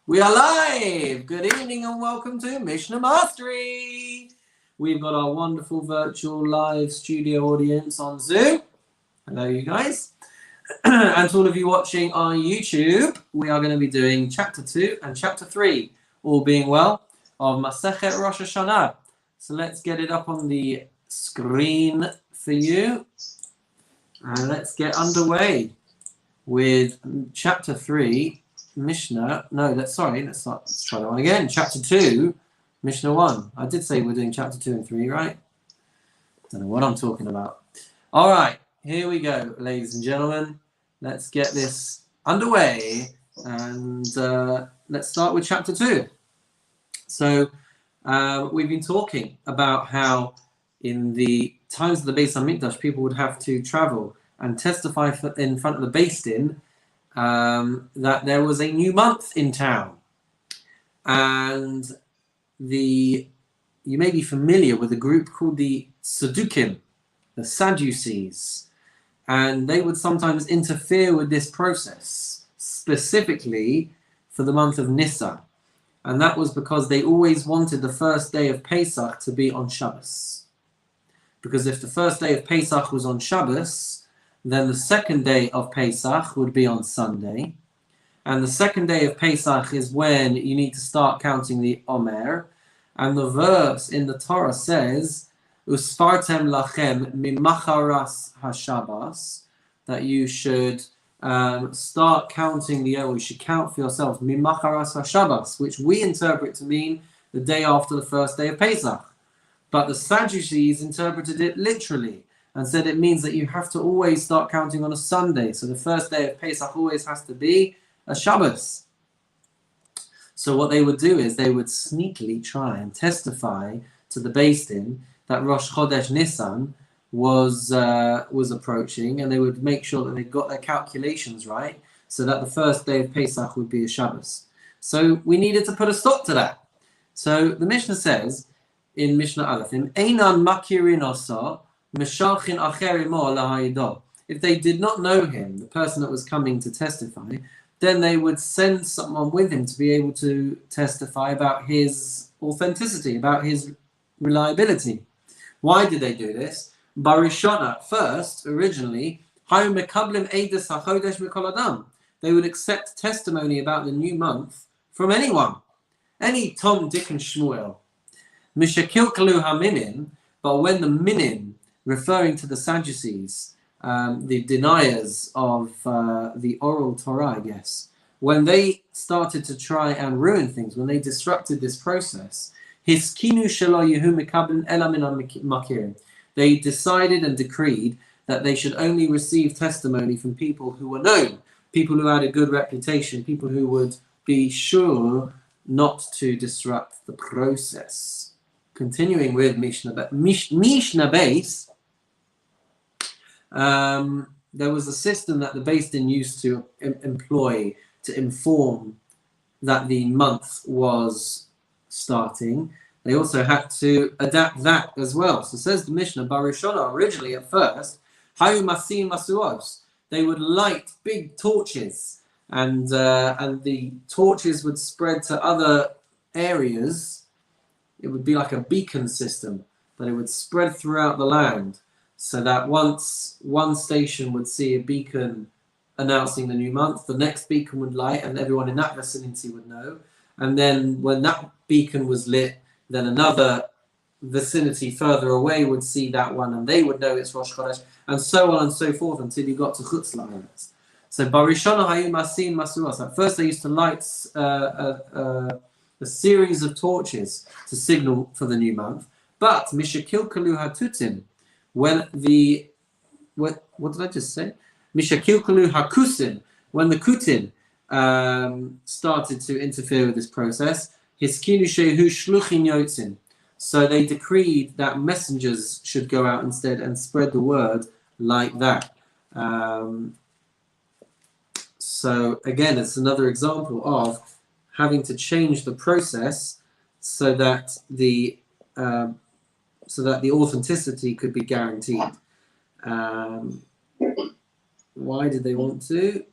We are live! Good evening and welcome to Mishnah Mastery! We've got our wonderful virtual live studio audience on Zoom. Hello, you guys. And to all of you watching on YouTube, we are going to be doing Chapter 2 and Chapter 3, all being well, of Masechet Rosh Hashanah. So let's get it up on the screen for you. And let's get underway with Chapter 3. Mishnah, no, let's try that one again. Chapter 2, Mishnah 1. I did say we're doing chapter 2 and 3, right? Don't know what I'm talking about. All right, here we go, ladies and gentlemen. Let's get this underway and let's start with chapter 2. So we've been talking about how in the times of the Beis HaMikdash, people would have to travel and testify in front of the Beis Din that there was a new month in town, and you may be familiar with a group called the Saddukim, the Sadducees, and they would sometimes interfere with this process, specifically for the month of Nisan, and that was because they always wanted the first day of Pesach to be on Shabbos, because if the first day of Pesach was on Shabbos, then the second day of Pesach would be on Sunday. And the second day of Pesach is when you need to start counting the Omer. And the verse in the Torah says, Usfartem lachem mimacharas hashabbos, that you should start counting you should count for yourselves mimacharas hashabbos, which we interpret to mean the day after the first day of Pesach. But the Sadducees interpreted it literally and said it means that you have to always start counting on a Sunday. So the first day of Pesach always has to be a Shabbos. So what they would do is they would sneakily try and testify to the Beis Din that Rosh Chodesh Nisan was approaching, and they would make sure that they got their calculations right so that the first day of Pesach would be a Shabbos. So we needed to put a stop to that. So the Mishnah says in Mishnah Aleph, Einan makirin osa, if they did not know him, the person that was coming to testify, then they would send someone with him to be able to testify about his authenticity, about his reliability. Why did they do this? Barishona, first, originally, they would accept testimony about the new month from anyone, any Tom, Dick, and Shmuel. But when the minin, referring to the Sadducees, the deniers of the oral Torah, I guess, when they started to try and ruin things, when they disrupted this process, they decided and decreed that they should only receive testimony from people who were known, people who had a good reputation, people who would be sure not to disrupt the process. Continuing with Mishnah Beis, there was a system that the Beis Din used to employ to inform that the month was starting. They also had to adapt that as well. So says the Mishnah, Barishona, originally at first, Hayu Masim Masuos, they would light big torches, and the torches would spread to other areas. It would be like a beacon system, but it would spread throughout the land, so that once one station would see a beacon announcing the new month, the next beacon would light and everyone in that vicinity would know. And then when that beacon was lit, then another vicinity further away would see that one and they would know it's Rosh Chodesh, and so on and so forth until you got to Chutz La'aretz. So Barishona Hayu Masin Masuas. At first they used to light a series of torches to signal for the new month. But Mishakilkalu Hatutim, when the what did I just say? Mishakilkalu Hakusin, when the Kutin started to interfere with this process, Hiskinu Shehu Shluchin Yotzin. So they decreed that messengers should go out instead and spread the word like that. So again, it's another example of having to change the process so that the authenticity could be guaranteed. Why did they want to?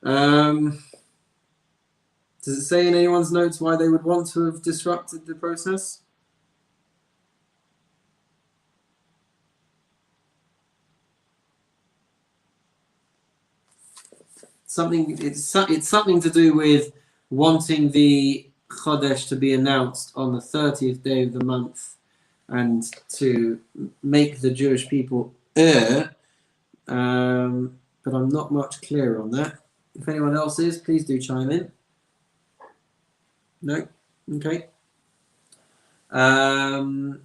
Does it say in anyone's notes why they would want to have disrupted the process? It's something to do with wanting the Chodesh to be announced on the 30th day of the month and to make the Jewish people err. But I'm not much clearer on that. If anyone else is, please do chime in. No? Okay. Fine.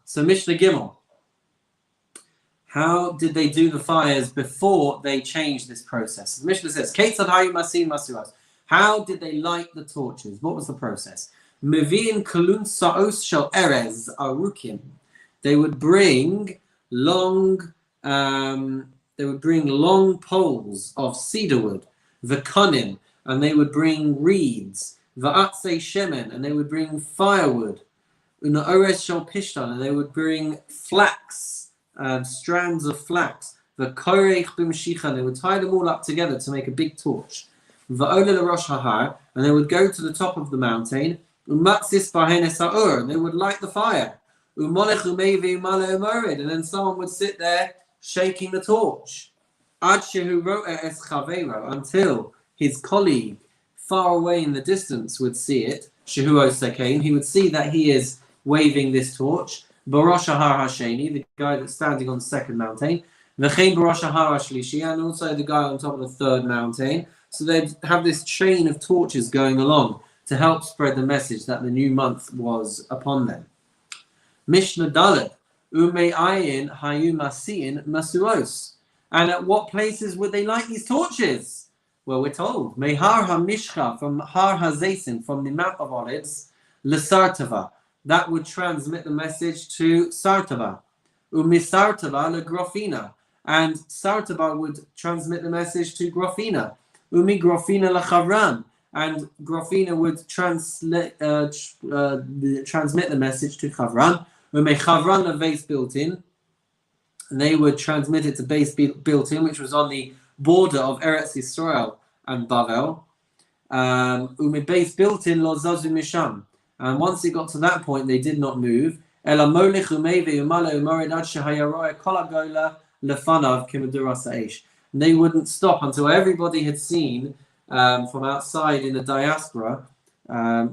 So Mishnah Gimel. How did they do the fires before they changed this process? The Mishnah says, how did they light the torches? What was the process? Mevi'in kalun sa'os shel erez arukim. They would bring long poles of cedar wood, v'konim, and they would bring reeds, v'atzei shemen, and they would bring firewood, u'na'orez shel pishtan, and they would bring flax, strands of flax, v'korech b'mshicha, they would tie them all up together to make a big torch. V'ole Rosh Hahar, and they would go to the top of the mountain, u'matzis bahen esa'ur, and they would light the fire. U'molech u'mevi u'male u'morid, and then someone would sit there shaking the torch. Ad shehu ro'eh es chaveiro, until his colleague far away in the distance would see it. Shehu osekain, he would see that he is waving this torch. Barosh Hahar Hasheni, the guy that's standing on the second mountain. V'chein Barosh Hahar Hashlishi, and also the guy on top of the third mountain. So they'd have this chain of torches going along to help spread the message that the new month was upon them. Mishnah Dalet, Ume Ayin Hayu Masiin Masuos. And at what places would they light these torches? Well, we're told, Mehar HaMishcha, from Har HaZesin, from the Mount of Olives, L'Sartava. That would transmit the message to Sartava. Umisartava le Grofina. And Sartava would transmit the message to Grofina. Umi Grofina le Chavran. And Grofina would transmit the message to Chavran. Umi Chavran le Beis Built-in. And they would transmit it to Beis Built-in, which was on the border of Eretz Yisrael and Bavel. Umi Beis Built-in lo Zazu Misham. And once it got to that point, they did not move. They wouldn't stop until everybody had seen from outside in the diaspora.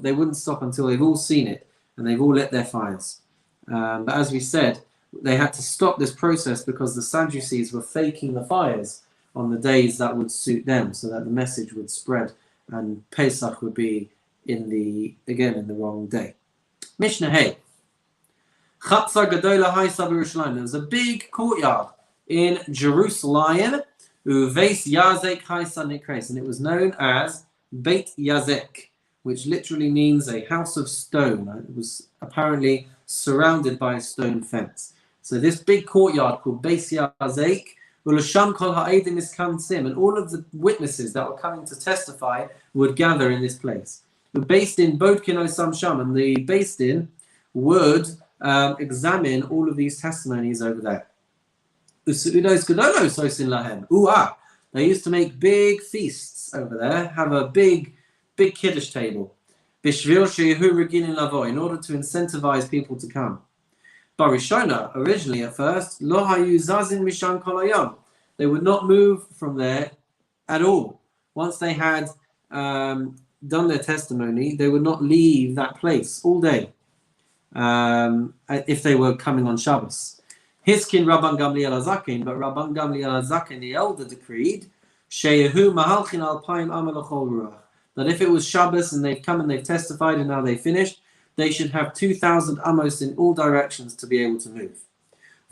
They wouldn't stop until they've all seen it and they've all lit their fires. But as we said, they had to stop this process because the Sadducees were faking the fires on the days that would suit them, so that the message would spread and Pesach would be in the wrong day. Mishnah Hey. Chatzar Gadola Haisa b'Yerushalayim. There was a big courtyard in Jerusalem, Uveis Yazek Haisa Nikres, and it was known as Beit Yazek, which literally means a house of stone. It was apparently surrounded by a stone fence. So this big courtyard called Beit Yazek, Ulasham Kol Ha'edim Iskansim, and all of the witnesses that were coming to testify would gather in this place. Based in Bodkin Osam Sham, and the based in would examine all of these testimonies over there. They used to make big feasts over there, have a big kiddush table, in order to incentivize people to come. Barishona, originally at first, they would not move from there at all. Once they had done their testimony, they would not leave that place all day if they were coming on Shabbos. Hiskin Rabban Gamliel Azakin, but Rabban Gamliel Azakin, the elder, decreed Sheyahu Mahalchin Alpayim Amalachol Ruach, that if it was Shabbos and they've come and they've testified and now they finished, they should have 2,000 amos in all directions to be able to move.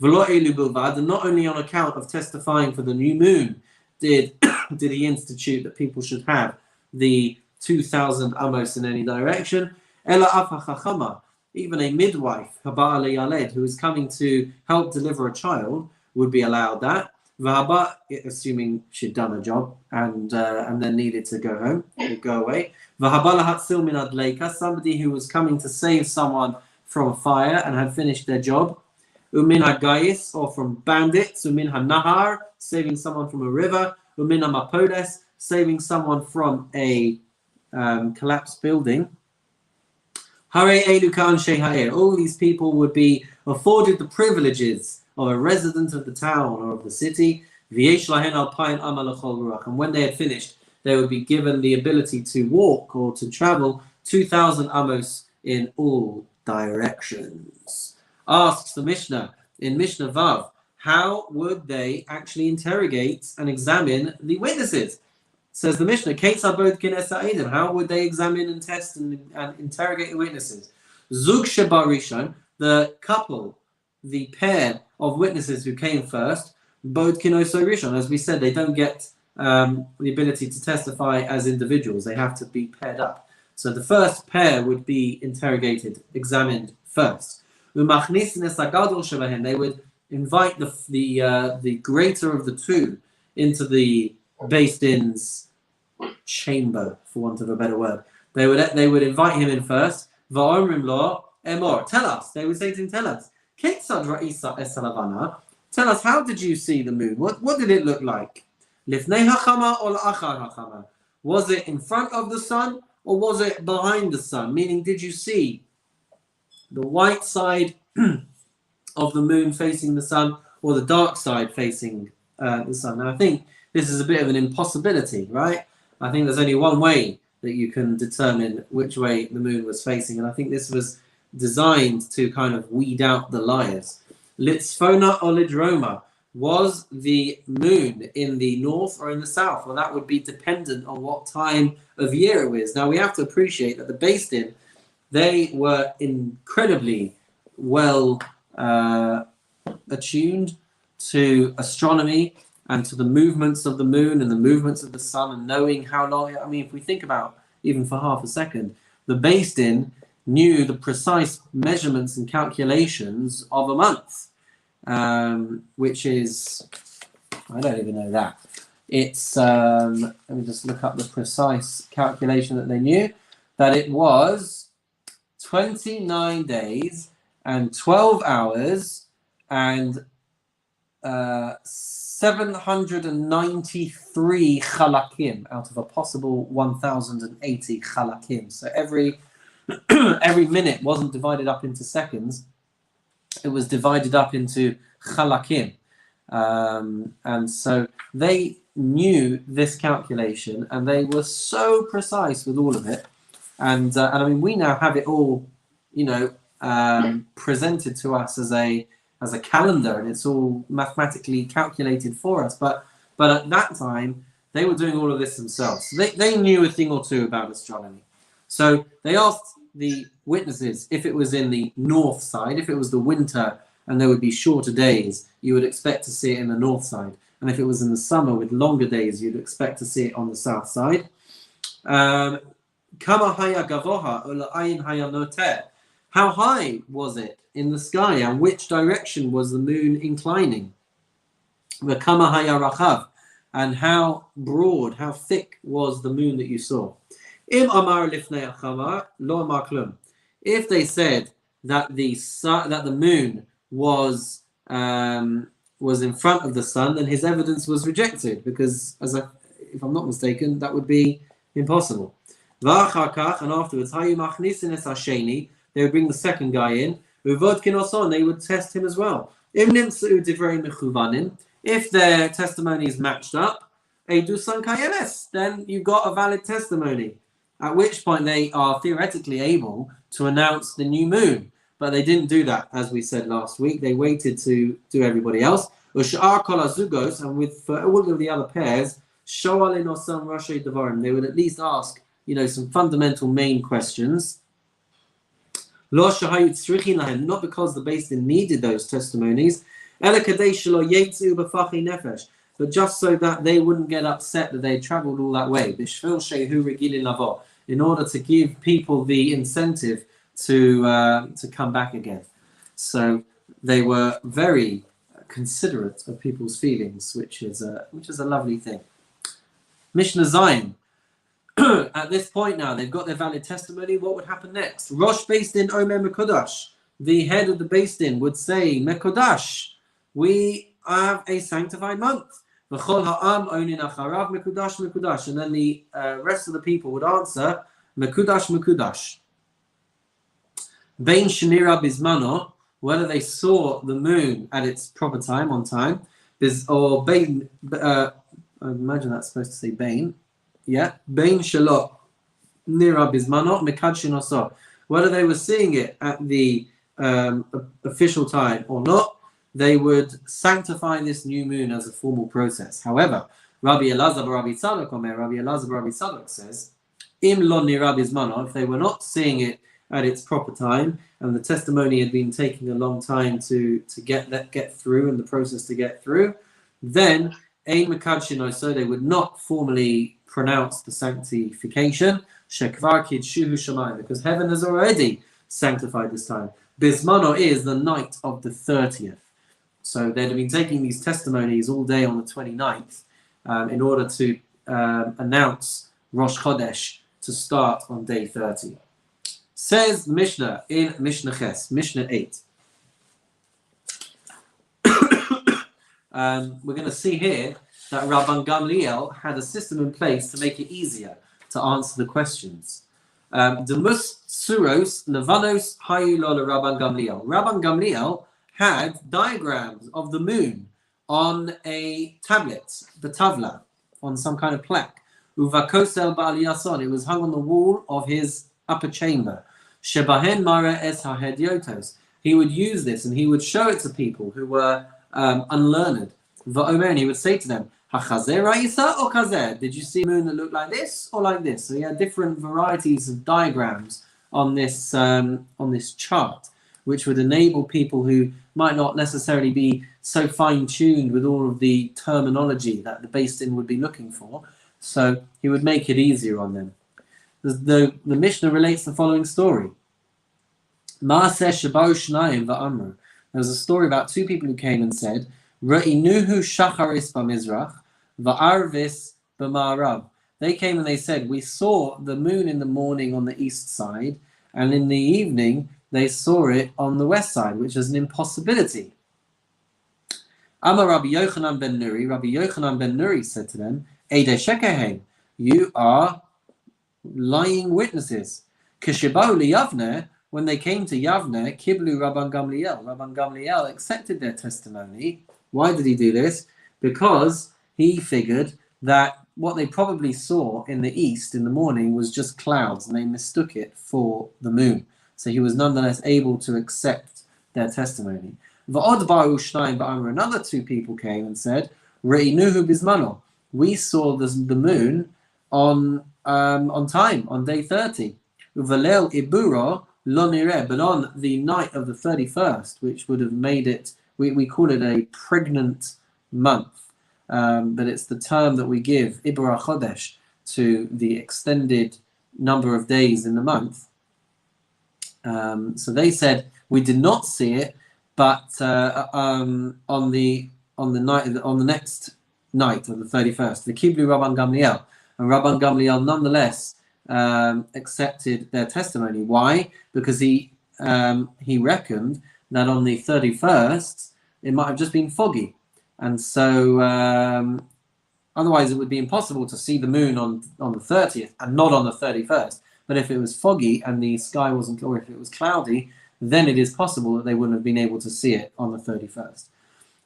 And not only on account of testifying for the new moon did he institute that people should have the 2,000 amos in any direction. Ela afa chachama, even a midwife, haba yaled, who is coming to help deliver a child, would be allowed that. V'haba, assuming she'd done a job and then needed to go home or go away. V'haba lahatsil min adleika, somebody who was coming to save someone from a fire and had finished their job. Umin hagayis, or from bandits. Umin hanahar, saving someone from a river. Umin hamapodes, saving someone from a collapsed building. All these people would be afforded the privileges of a resident of the town or of the city. And when they had finished, they would be given the ability to walk or to travel 2,000 amos in all directions. Asks the Mishnah in Mishnah Vav, how would they actually interrogate and examine the witnesses? Says the Mishnah, how would they examine and test and interrogate the witnesses? Zug Shebarishon, the couple, the pair of witnesses who came first, Bod Kinoso Rishon. As we said, they don't get the ability to testify as individuals. They have to be paired up. So the first pair would be interrogated, examined first. They would invite the greater of the two into the Beis Din's chamber, for want of a better word. They would invite him in first. Va'omrim lo emor. Tell us. They would say to him, tell us. Ketzad ra'isa es halavana. Tell us, how did you see the moon? What did it look like? Lifnei hachama or la'achar hachama? Was it in front of the sun or was it behind the sun? Meaning, did you see the white side of the moon facing the sun or the dark side facing the sun? Now, I think this is a bit of an impossibility, right? I think there's only one way that you can determine which way the moon was facing, and I think this was designed to kind of weed out the liars. Litzfona or Lidroma, was the moon in the north or in the south? Well, that would be dependent on what time of year it was. Now, we have to appreciate that the Beis Din, they were incredibly well attuned to astronomy and to the movements of the moon and the movements of the sun and knowing how long. I mean, if we think about even for half a second, the Beis Din knew the precise measurements and calculations of a month, which is, I don't even know that. It's, let me just look up the precise calculation that they knew, that it was 29 days and 12 hours and 793 chalakim out of a possible 1,080 chalakim. So every minute wasn't divided up into seconds, it was divided up into chalakim. And so they knew this calculation and they were so precise with all of it. And I mean, we now have it all, presented to us as a calendar, and it's all mathematically calculated for us. But at that time, they were doing all of this themselves. So they knew a thing or two about astronomy. So they asked the witnesses if it was in the north side, if it was the winter and there would be shorter days, you would expect to see it in the north side. And if it was in the summer with longer days, you'd expect to see it on the south side. How high was it in the sky, and which direction was the moon inclining? And how broad, how thick was the moon that you saw? If they said that the moon was in front of the sun, then his evidence was rejected, because if I'm not mistaken, that would be impossible. And afterwards, they would bring the second guy in, and they would test him as well. If their testimonies matched up, then you've got a valid testimony, at which point they are theoretically able to announce the new moon. But they didn't do that, as we said last week. They waited to do everybody else. And for all of the other pairs, they would at least ask, some fundamental main questions. Not because the Beis Din needed those testimonies, but just so that they wouldn't get upset that they travelled all that way, in order to give people the incentive to come back again. So they were very considerate of people's feelings, which is a lovely thing. Mishnah Zion. At this point now, they've got their valid testimony. What would happen next? Rosh Beis Din Omer Mekodash. The head of the Beis Din would say, Mekodash, we have a sanctified month. V'chol ha'am onin acharav mekudash mekudash. And then the rest of the people would answer, mekudash mekudash. Bein shenira bizmano, whether they saw the moon at its proper time, on time, or bein, I imagine that's supposed to say bein, yeah, bein shelo nira bizmano mekadshin oso, whether they were seeing it at the official time or not, they would sanctify this new moon as a formal process. However, Rabbi Elazar Rabbi Tzadok says, Im lo nira bizmano, if they were not seeing it at its proper time, and the testimony had been taking a long time to get through, and the process to get through, then ein mekadshin, so they would not formally pronounce the sanctification, shekvar kidshuhu shamayim, because heaven has already sanctified this time. Bismano is the night of the 30th. So they'd have been taking these testimonies all day on the 29th in order to announce Rosh Chodesh to start on day 30. Says the Mishnah in Mishnah Ches, Mishnah 8. We're going to see here that Rabban Gamliel had a system in place to make it easier to answer the questions. Demus Suros Levanos Hayulo Rabban Gamliel. Rabban Gamliel had diagrams of the moon on a tablet, the tavla, on some kind of plaque. Uvakosel Ba'al Yason. It was hung on the wall of his upper chamber. Shebahen Mara Es HaHedyotos. He would use this and he would show it to people who were unlearned. Va'omer, and he would say to them, Hachazer Ra'isa or Kazer? Did you see a moon that looked like this or like this? So he had different varieties of diagrams on this chart, which would enable people who might not necessarily be so fine-tuned with all of the terminology that the Beis Din would be looking for. So he would make it easier on them. The Mishnah relates the following story. There was a story about two people who came and said, Ra'inuhu shacharis b'mizrach va'arvis b'ma'arav. They came and they said, we saw the moon in the morning on the east side, and in the evening they saw it on the west side, which is an impossibility. Amar Rabbi Yochanan ben Nuri. Rabbi Yochanan ben Nuri said to them, Eidei shekehem, you are lying witnesses. Kishibau liyavne, when they came to Yavne, kiblu Rabban Gamliel. Rabban Gamliel accepted their testimony. Why did he do this? Because he figured that what they probably saw in the east in the morning was just clouds, and they mistook it for the moon. So he was nonetheless able to accept their testimony. Another two people came and said, Re'inuhu bizmano. We saw the moon on time, on day 30. Uvalel iburo lo nireh, but on the night of the 31st, which would have made it, we call it a pregnant month, but it's the term that we give, Ibra Chodesh, to the extended number of days in the month. So they said, we did not see it, but on the next night of the 31st, the Kiblu Rabban Gamliel, and Rabban Gamliel nonetheless accepted their testimony. Why? Because he reckoned that on the 31st it might have just been foggy, and so otherwise it would be impossible to see the moon on the 30th and not on the 31st. But if it was foggy and the sky wasn't, or if it was cloudy, then it is possible that they wouldn't have been able to see it on the 31st.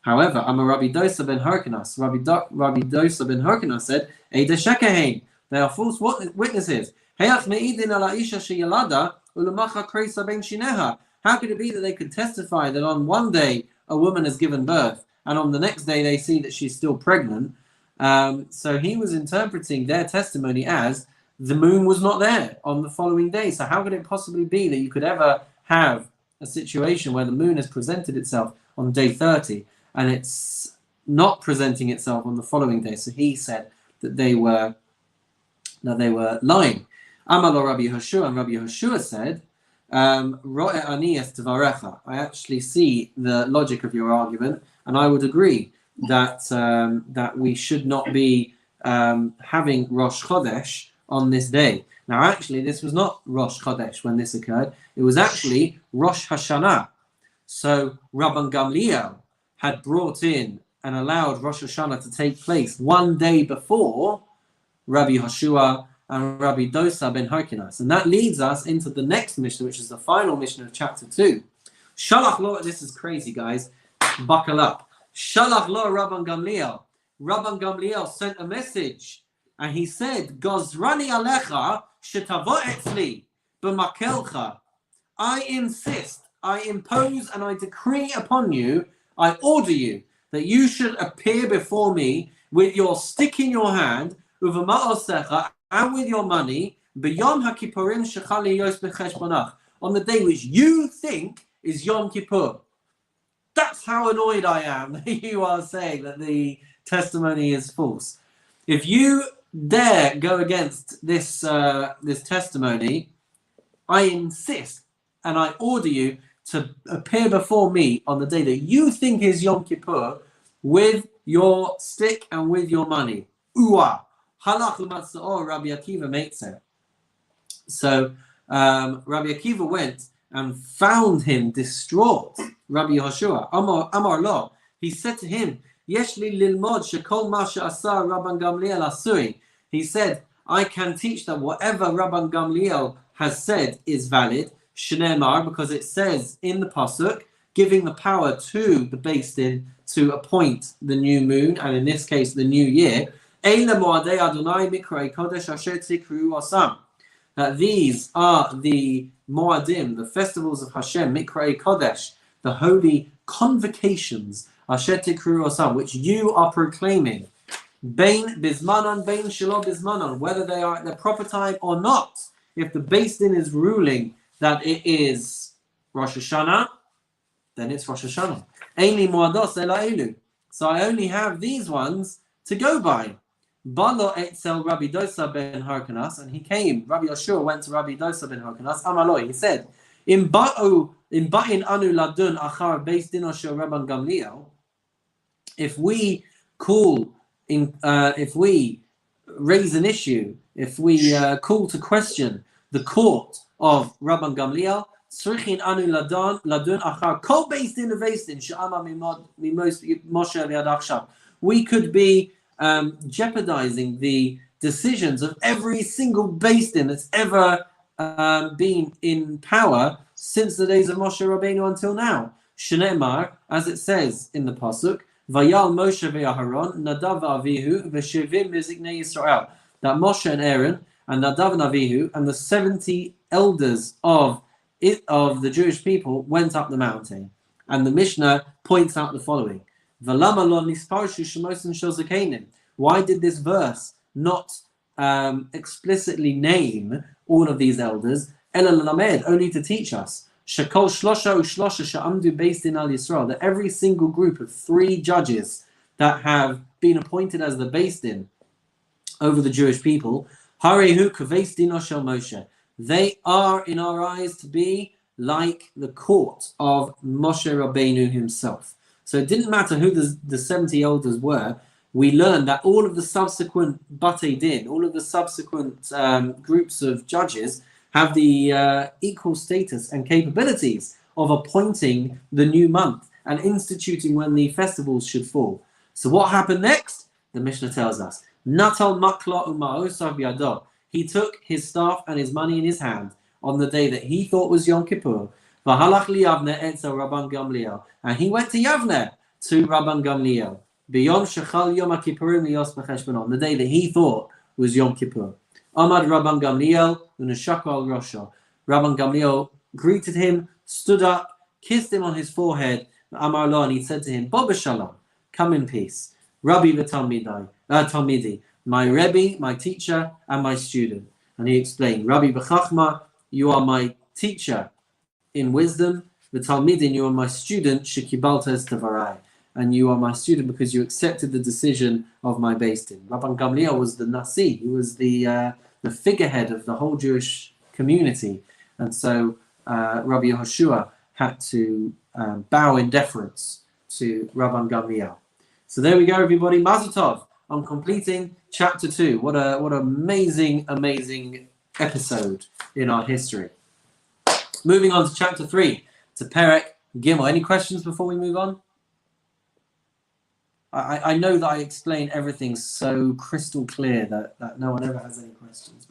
However, Amar Rabbi Dosa ben Harkanas. Rabbi Dosa ben Harkanas said, Eidei shekehem, they are false witnesses. How could it be that they could testify that on one day a woman has given birth, and on the next day they see that she's still pregnant? So he was interpreting their testimony as the moon was not there on the following day. So how could it possibly be that you could ever have a situation where the moon has presented itself on day 30 and it's not presenting itself on the following day? So he said that they were lying. Amalo Rabbi Yehoshua, and Rabbi Yehoshua said, Ro'e ani es tvarecha. I actually see the logic of your argument, and I would agree that that we should not be having Rosh Chodesh on this day. Now, actually, this was not Rosh Chodesh when this occurred. It was actually Rosh Hashanah. So Rabban Gamliel had brought in and allowed Rosh Hashanah to take place one day before Rabbi Hoshua and Rabbi Dosa ben Harkinas. And that leads us into the next Mishnah, which is the final Mishnah of chapter 2. Shalach lo, this is crazy, guys. Buckle up. Shalach lo Rabban Gamliel. Rabban Gamliel sent a message, and he said, Gozrani alecha shetavo etzli b'makelcha. I insist, I impose, and I decree upon you, I order you, that you should appear before me with your stick in your hand, uv'ma'osecha, and with your money, b'yom ha'kippurim shechal liyos b'cheshbonach, on the day which you think is Yom Kippur. That's how annoyed I am that you are saying that the testimony is false. If you dare go against this this testimony, I insist and I order you to appear before me on the day that you think is Yom Kippur with your stick and with your money. Uwa. Halach l'matza'or, Rabbi Akiva makes it. So Rabbi Akiva went and found him distraught. Rabbi Yehoshua, Amar lo, he said to him, Yesh li lilmod shekol ma she'asa Rabban Gamliel asuri. He said, I can teach that whatever Rabban Gamliel has said is valid, Shneimar, because it says in the pasuk, giving the power to the Beis Din to appoint the new moon, and in this case the new year. Eila moadei Adonai mikrei kodesh asher tikru osam. That these are the moadim, the festivals of Hashem, mikrei kodesh, the holy convocations, asher tikru osam, which you are proclaiming. Bein bismanon, bein shelo bismanon, whether they are at the proper time or not. If the Beis Din is ruling that it is Rosh Hashanah, then it's Rosh Hashanah. Eini moados ela elu. So I only have these ones to go by. Balo etzel Rabbi Dosa ben Harkanas, and he came. Rabbi Yoshua went to Rabbi Dosa ben Harkanas. Amaloi, he said, "In ba'in anu ladun achar Beis Din shel Rabban Gamliel." If we call in, if we raise an issue, if we call to question the court of Rabban Gamliel, tzrichin anu ladun achar kol Beis Din Beis Din she'ama mimos Moshe v'ad achshav. We could be jeopardizing the decisions of every single Beis Din that's ever been in power since the days of Moshe Rabbeinu until now. Shneimar, as it says in the pasuk, Vayal Moshe ve'Aharon Nadav v'Avihu v'Shevim miziknei Yisrael. That Moshe and Aaron and Nadav and Avihu and the 70 elders of the Jewish people went up the mountain. And the Mishnah points out the following. Why did this verse not explicitly name all of these elders? Only to teach us that every single group of 3 judges that have been appointed as the Beis Din over the Jewish people, they are in our eyes to be like the court of Moshe Rabbeinu himself. So it didn't matter who the 70 elders were. We learned that all of the subsequent Batei Din, all of the subsequent groups of judges have the equal status and capabilities of appointing the new month and instituting when the festivals should fall. So what happened next? The Mishnah tells us, Natal makla uma'osav yado. He took his staff and his money in his hand on the day that he thought was Yom Kippur. V'halach li Yavne etzel Rabban Gamliel. And he went to Yavne, to Rabban Gamliel. B'yom shechal Yom HaKippurim liyos b'cheshbonon, on the day that he thought was Yom Kippur. Amad Rabban Gamliel u'neshaka al rosho. Rabban Gamliel greeted him, stood up, kissed him on his forehead. Amar lo, and he said to him, Bo b'shalom, come in peace. Rabbi v'talmidi, my Rebbe, my teacher, and my student. And he explained, Rabbi b'chachma, you are my teacher in wisdom, v'talmidin, you are my student, shekibalta es tavarai, and you are my student because you accepted the decision of my Beis Din. Rabban Gamliel was the Nasi, he was the figurehead of the whole Jewish community, and so Rabbi Yehoshua had to bow in deference to Rabban Gamliel. So there we go, everybody. Mazel tov on completing chapter 2. What an amazing episode in our history. Moving on to chapter 3, to Perek Gimel. Any questions before we move on? I know that I explain everything so crystal clear that no one ever has any questions,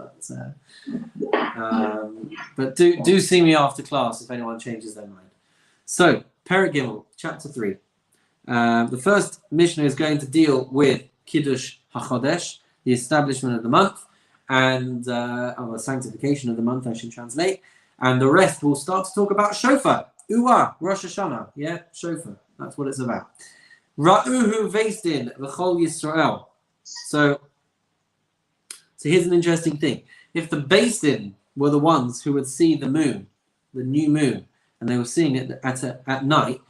but do see me after class if anyone changes their mind. So, Perek Gimel, chapter 3. The first Mishnah is going to deal with Kiddush HaChodesh, the establishment of the month, and the sanctification of the month, I should translate. And the rest will start to talk about Shofar, Uwa, Rosh Hashanah. Yeah, Shofar. That's what it's about. Ra'uhu Veistin V'chol Yisrael. So here's an interesting thing. If the Beistin were the ones who would see the moon, the new moon, and they were seeing it at night,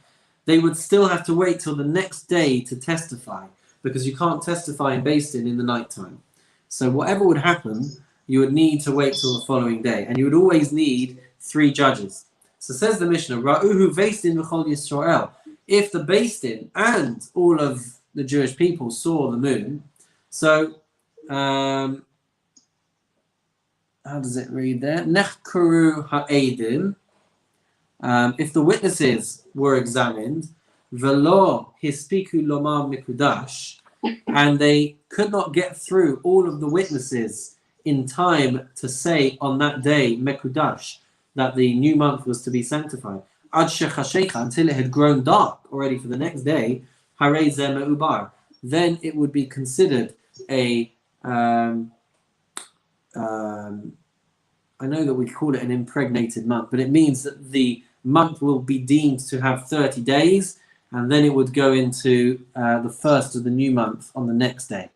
they would still have to wait till the next day to testify, because you can't testify in Beistin in the nighttime. So whatever would happen, you would need to wait till the following day, and you would always need 3 judges. So says the Mishnah, Ra'uhu Veistin V'chol Yisrael. If the Beistin and all of the Jewish people saw the moon, so how does it read there? Nechkuru ha'edim. If the witnesses were examined, velo hispiku lomar mikudash, and they could not get through all of the witnesses in time to say on that day mekudash, that the new month was to be sanctified, ad shechashecha, until it had grown dark already for the next day, harei zeh me'ubar, then it would be considered a I know that we call it an impregnated month, but it means that the month will be deemed to have 30 days, and then it would go into the first of the new month on the next day.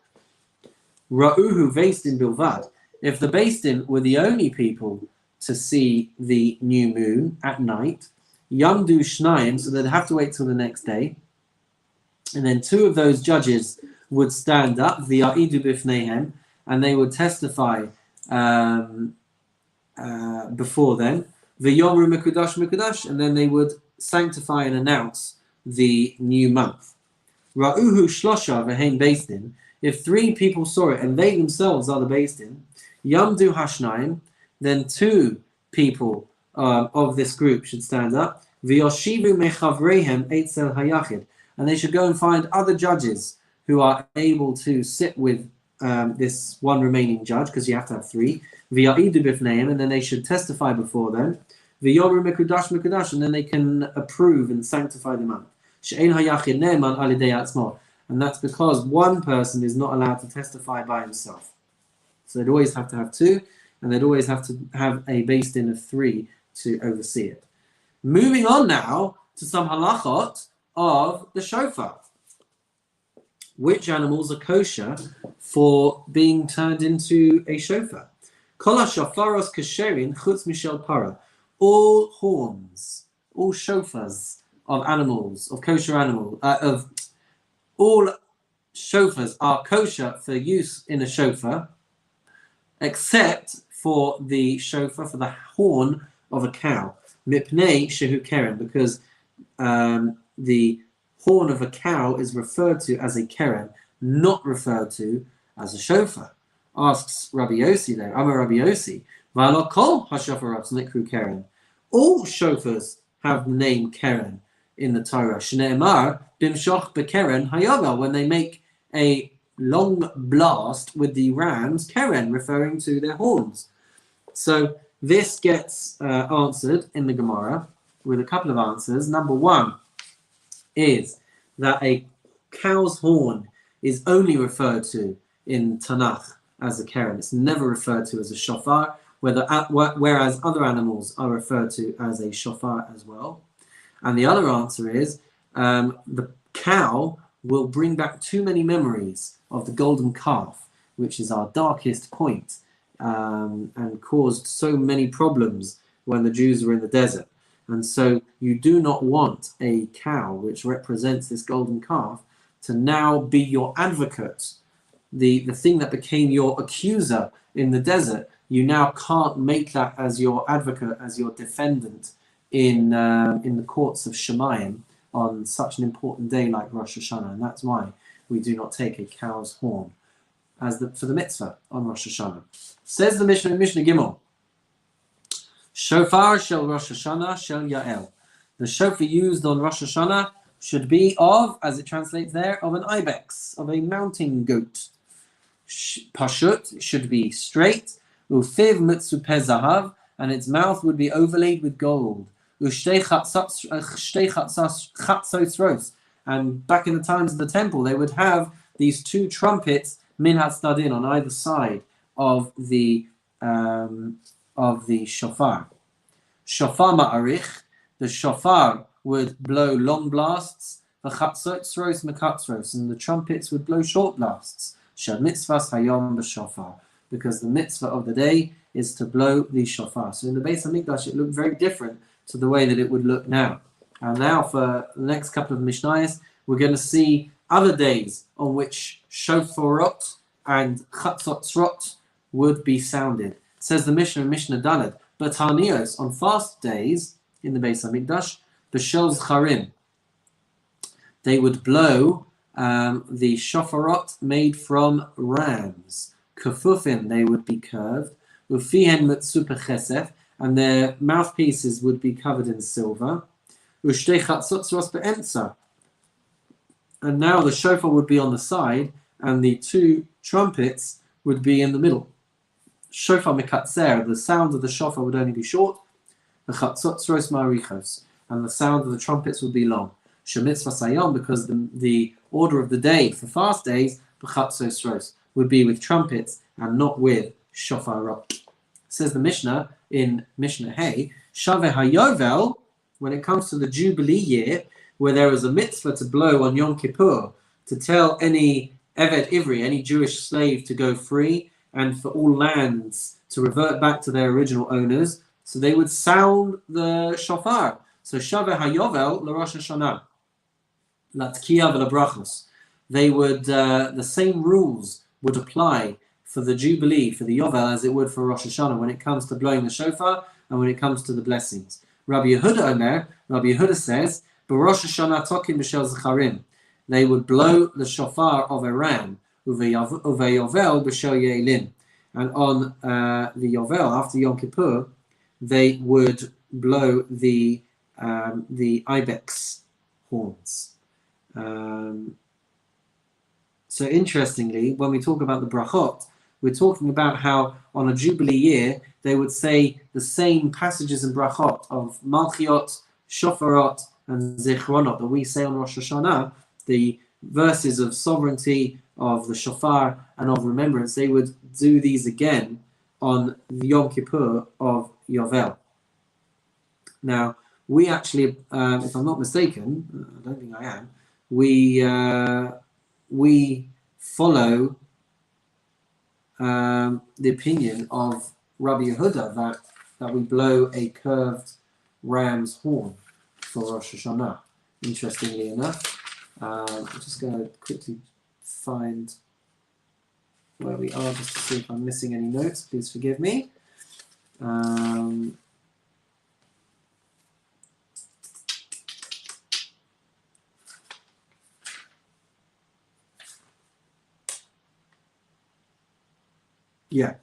Ra'uhu Veistin Bilvad. If the Beistin were the only people to see the new moon at night, Yamdu Shnayim, so they'd have to wait till the next day, and then 2 of those judges would stand up, V'ya'idu bifneihem, and they would testify before then, V'yomru mekudash mekudash, and then they would sanctify and announce the new month. Ra'uhu shlosha v'hein Beistin. If 3 people saw it and they themselves are the Beistin, Yamdu Hashnayim, then 2 people of this group should stand up. V'yoshivu mechavreihem eitzel hayachid, and they should go and find other judges who are able to sit with this one remaining judge, because you have to have 3. V'ya'idu bifneihem, and then they should testify before them. V'yoru mekudash mekudash, and then they can approve and sanctify the month. She'ein hayachid ne'eman alidei atzmo, and that's because one person is not allowed to testify by himself. So they'd always have to have 2, and they'd always have to have a Beistin of 3 to oversee it. Moving on now to some halachot of the shofar. Which animals are kosher for being turned into a shofar? Kol ha-shofaros kasherin chutz mishel para. All horns, all shofars of animals, of kosher animals, of all shofars are kosher for use in a shofar, except for the shofar, for the horn of a cow. Mipnei shehu keren, because the horn of a cow is referred to as a keren, not referred to as a shofar. Asks Rabbi Yossi there, Amar Rabbi Yossi, V'alo kol hashofaros nikru keren. All shofars have the name keren in the Torah. Shneimar bimshoch bekeren hayava, when they make a long blast with the rams, keren, referring to their horns. So this gets answered in the Gemara with a couple of answers. Number 1 is that a cow's horn is only referred to in Tanakh as a keren. It's never referred to as a shofar, whereas other animals are referred to as a shofar as well. And the other answer is the cow will bring back too many memories of the golden calf, which is our darkest point, and caused so many problems when the Jews were in the desert. And so you do not want a cow which represents this golden calf to now be your advocate, the thing that became your accuser in the desert. You now can't make that as your advocate, as your defendant in the courts of Shemayim on such an important day like Rosh Hashanah. And that's why we do not take a cow's horn for the mitzvah on Rosh Hashanah. Says the Mishnah in Mishnah Gimel, Shofar shel Rosh Hashanah shel Yael. The shofar used on Rosh Hashanah should be of, as it translates there, of an ibex, of a mountain goat. Pashut should be straight. Ufiv mitzupe zahav, and its mouth would be overlaid with gold. Ushtei chatzos, and back in the times of the temple, they would have these two trumpets min hatzadin on either side of the shofar. Shofar ma'arich, the shofar would blow long blasts. V'chatzos mekatzros, and the trumpets would blow short blasts. Shad mitzvahs hayom b'shofar, because the mitzvah of the day is to blow the shofar. So in the Beis Hamikdash, it looked very different to the way that it would look now. And now for the next couple of Mishnayos, we're going to see other days on which shofarot and chatzotzrot would be sounded. It says the Mishnah in Mishnah Daled, but Tarnios, on fast days in the Beis Hamikdash, b'shel zcharim, they would blow the shofarot made from rams. Kafufin, they would be curved. Ufihen mitzupe chesef, and their mouthpieces would be covered in silver. Ushtei chatzotzros be'emtza, and now the shofar would be on the side, and the two trumpets would be in the middle. Shofar mekatzer, the sound of the shofar would only be short. V'chatzotzros ma'arichos, and the sound of the trumpets would be long. Shemitzvah sayom, because the order of the day for fast days, b'chatzos would be with trumpets and not with shofarot. Says the Mishnah in Mishnah Hay, Shaveh HaYovel, when it comes to the Jubilee year, where there is a mitzvah to blow on Yom Kippur, to tell any Eved Ivri, any Jewish slave, to go free, and for all lands to revert back to their original owners, so they would sound the shofar. So Shaveh HaYovel l'Rosh Hashanah, Latkiya v'Labrachos. They would, the same rules would apply for the Jubilee, for the Yovel, as it would for Rosh Hashanah, when it comes to blowing the shofar and when it comes to the blessings. Rabbi Yehuda says, B'Rosh Hashanah tokim b'shel zecharim. They would blow the shofar of a ram, uveyovel b'shel ye'elim. And on the Yovel, after Yom Kippur, they would blow the ibex horns. So interestingly, when we talk about the brachot, we're talking about how on a Jubilee year, they would say the same passages in brachot of Malchiot, Shofarot, and Zichronot that we say on Rosh Hashanah, the verses of sovereignty, of the shofar, and of remembrance. They would do these again on the Yom Kippur of Yovel. Now, we actually, if I'm not mistaken, I don't think I am, we follow the opinion of Rabbi Yehuda that we blow a curved ram's horn for Rosh Hashanah. Interestingly enough, I'm just going to quickly find where we are just to see if I'm missing any notes. Please forgive me. Yeah.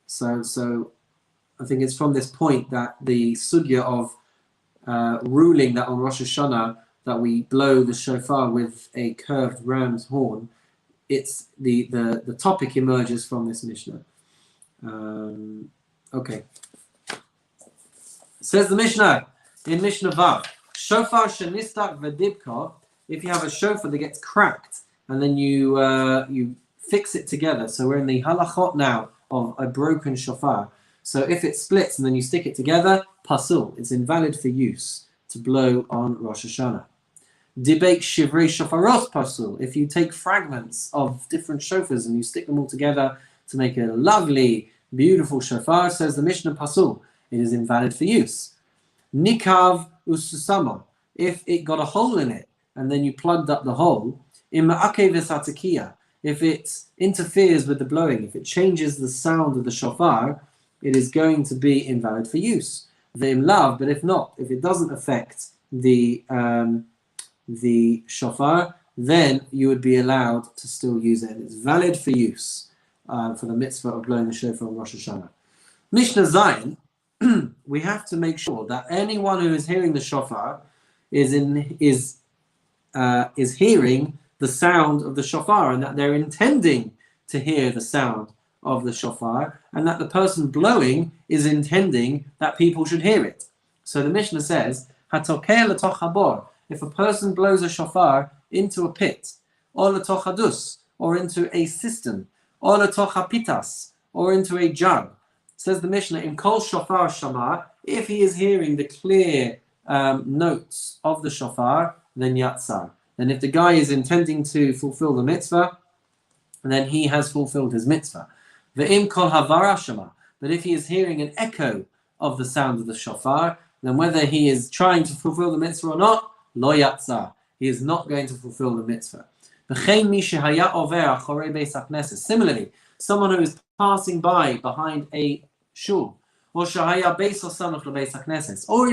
So I think it's from this point that the sugya of ruling that on Rosh Hashanah that we blow the shofar with a curved ram's horn, it's the topic emerges from this Mishnah. Okay. Says the Mishnah in Mishnah Vav, shofar shenistak v'dibka, if you have a shofar that gets cracked and then you fix it together. So we're in the halachot now of a broken shofar. So if it splits and then you stick it together, pasul, it's invalid for use to blow on Rosh Hashanah. Dibek shivrei shofaros pasul, if you take fragments of different shofars and you stick them all together to make a lovely, beautiful shofar, says the Mishnah pasul, it is invalid for use. Nikav ususama, if it got a hole in it and then you plugged up the hole, ima'ake v'satakiya, if it interferes with the blowing, if it changes the sound of the shofar, it is going to be invalid for use. V'im lav, but if not, if it doesn't affect the shofar, then you would be allowed to still use it. It's valid for use for the mitzvah of blowing the shofar on Rosh Hashanah. Mishnah Zayin, we have to make sure that anyone who is hearing the shofar is is hearing the sound of the shofar, and that they're intending to hear the sound of the shofar, and that the person blowing is intending that people should hear it. So the Mishnah says, "Hatokeh l'toch habor." If a person blows a shofar into a pit, or l'toch hadus, or into a cistern, or l'toch hapitas, or into a jug, says the Mishnah, "In kol shofar shama," if he is hearing the clear notes of the shofar, then yatzar. Then if the guy is intending to fulfill the mitzvah, then he has fulfilled his mitzvah. Ve'im kol havara shama. But if he is hearing an echo of the sound of the shofar, then whether he is trying to fulfill the mitzvah or not, lo yatzar. He is not going to fulfill the mitzvah. Similarly, someone who is passing by behind a shul, or his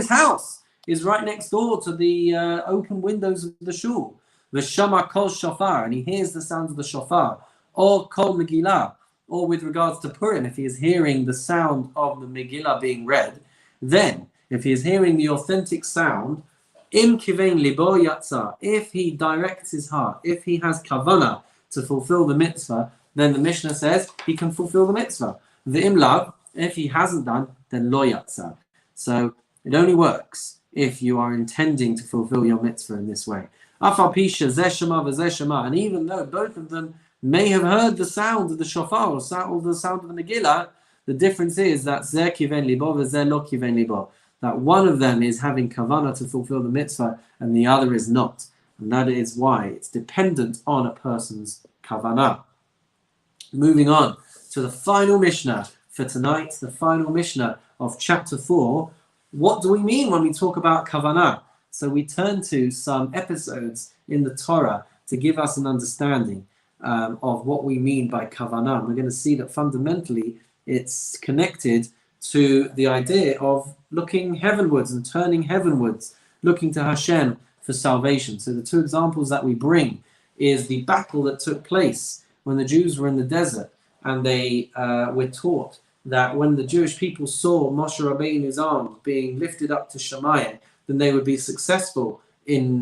house is right next door to the open windows of the shul, v'shama kol shofar, and he hears the sound of the shofar, or kol megillah, or with regards to Purim, if he is hearing the sound of the Megillah being read, then if he is hearing the authentic sound, im kivein libo yatzar, if he directs his heart, if he has kavanah to fulfill the mitzvah, then the Mishnah says he can fulfill the mitzvah. V'im lav, if he hasn't done, then lo yatzar. So it only works if you are intending to fulfill your mitzvah in this way. Afal pisha zeh shema v'zeh shema, and even though both of them may have heard the sound of the shofar or the sound of the Megillah, the difference is that zeh kiven libo v'zeh lo kiven libo, that one of them is having kavanah to fulfill the mitzvah and the other is not. And that is why it's dependent on a person's kavanah. Moving on to the final Mishnah for tonight, the final Mishnah of chapter 4. What do we mean when we talk about kavanah? So we turn to some episodes in the Torah to give us an understanding of what we mean by kavanah. We're going to see that fundamentally it's connected to the idea of looking heavenwards and turning heavenwards, looking to Hashem for salvation. So the two examples that we bring is the battle that took place when the Jews were in the desert, and they were taught that when the Jewish people saw Moshe Rabbeinu's arms being lifted up to Shemayim, then they would be successful in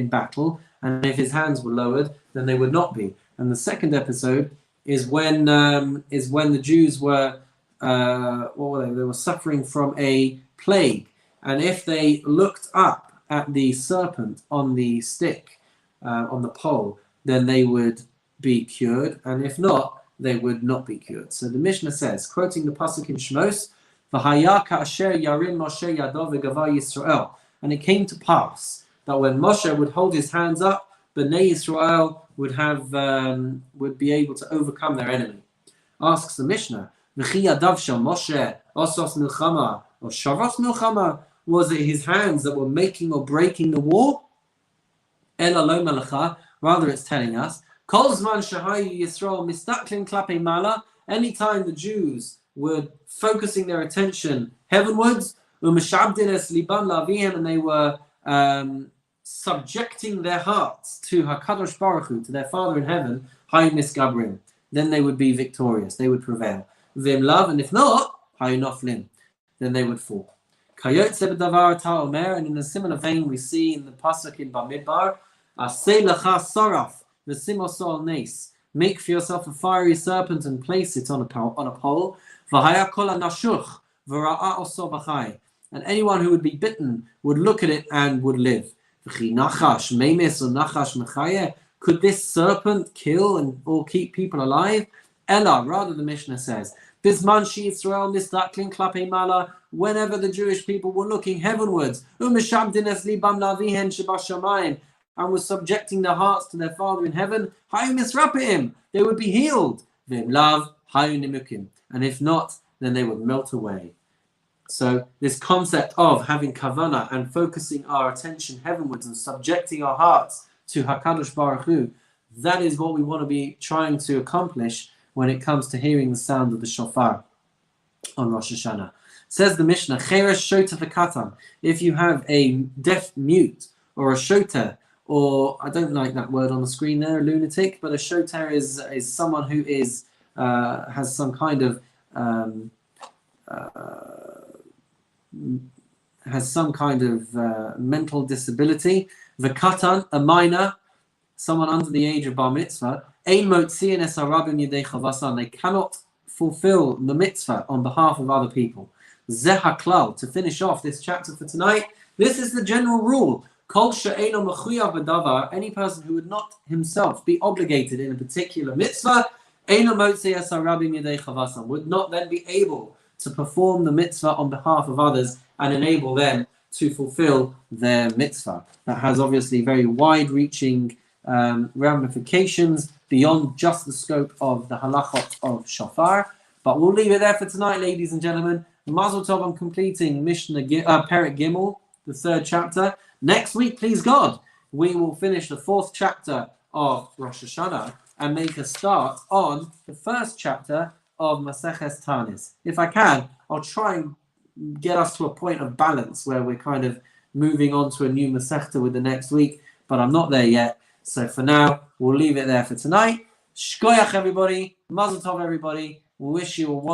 battle, and if his hands were lowered, then they would not be. And the second episode is when the Jews were they were suffering from a plague, and if they looked up at the serpent on the stick, on the pole, then they would be cured, and if not, they would not be cured. So the Mishnah says, quoting the pasuk in Shmos, "V'haya ka'asher yarim Moshe yado v'gava Yisrael," and it came to pass that when Moshe would hold his hands up, Bnei Yisrael would be able to overcome their enemy. Asks the Mishnah, "V'chi yadav shel Moshe osos milchama or shavos milchama?" Was it his hands that were making or breaking the war? Ela lo melacha. Rather, it's telling us, Kol zman shahayu Yisrael mistaklin klape mala. Anytime the Jews were focusing their attention heavenwards, u'mishabdin es liban lavihem, and they were subjecting their hearts to Hakadosh Baruch Hu, to their Father in heaven, hayu misgabrim, then they would be victorious, they would prevail. V'im lav, and if not, hayu noflim, then they would fall. Kayotze b'davar ta omer, and in a similar vein we see in the pasuk in Bamidbar, aseh lecha saraf v'simosol nes, make for yourself a fiery serpent and place it on a pole. V'haya kol nashuch v'ra'a oso b'chai, and anyone who would be bitten would look at it and would live. V'chi nachash meimes or nachash mechaye, could this serpent kill or keep people alive? Ella, rather the Mishnah says, Bisman shi Yisrael mistaklin klape mala, whenever the Jewish people were looking heavenwards, u'mishabdin es libam lavihen shebashamayim, and was subjecting their hearts to their Father in heaven, hayu misrapeim, they would be healed. V'im lav hayu nimukim, and if not, then they would melt away. So this concept of having kavanah and focusing our attention heavenwards and subjecting our hearts to Hakadosh Baruch Hu, that is what we want to be trying to accomplish when it comes to hearing the sound of the shofar on Rosh Hashanah. Says the Mishnah, Cheresh shota v'katan, if you have a deaf mute or a shota, or I don't like that word on the screen there, a lunatic, but a shota is someone who is has some kind of mental disability, V'katan, a minor, someone under the age of bar mitzvah, ein motziin es harabim yedei chavasan, they cannot fulfill the mitzvah on behalf of other people. Zeh haklal, to finish off this chapter for tonight, this is the general rule. Kol she'eino mechuyav b'davar, any person who would not himself be obligated in a particular mitzvah, eino motzi es harabim yedei chavasan, would not then be able to perform the mitzvah on behalf of others and enable them to fulfill their mitzvah. That has obviously very wide-reaching ramifications beyond just the scope of the halachot of shofar. But we'll leave it there for tonight, ladies and gentlemen. Mazel tov on completing Mishnah Perek Gimel, the 3rd chapter. Next week, please God, we will finish the 4th chapter of Rosh Hashanah and make a start on the 1st chapter of Maseches Tanis. If I can, I'll try and get us to a point of balance where we're kind of moving on to a new Masechta with the next week, but I'm not there yet. So for now, we'll leave it there for tonight. Shkoyach, everybody. Mazel tov, everybody. We wish you a wonderful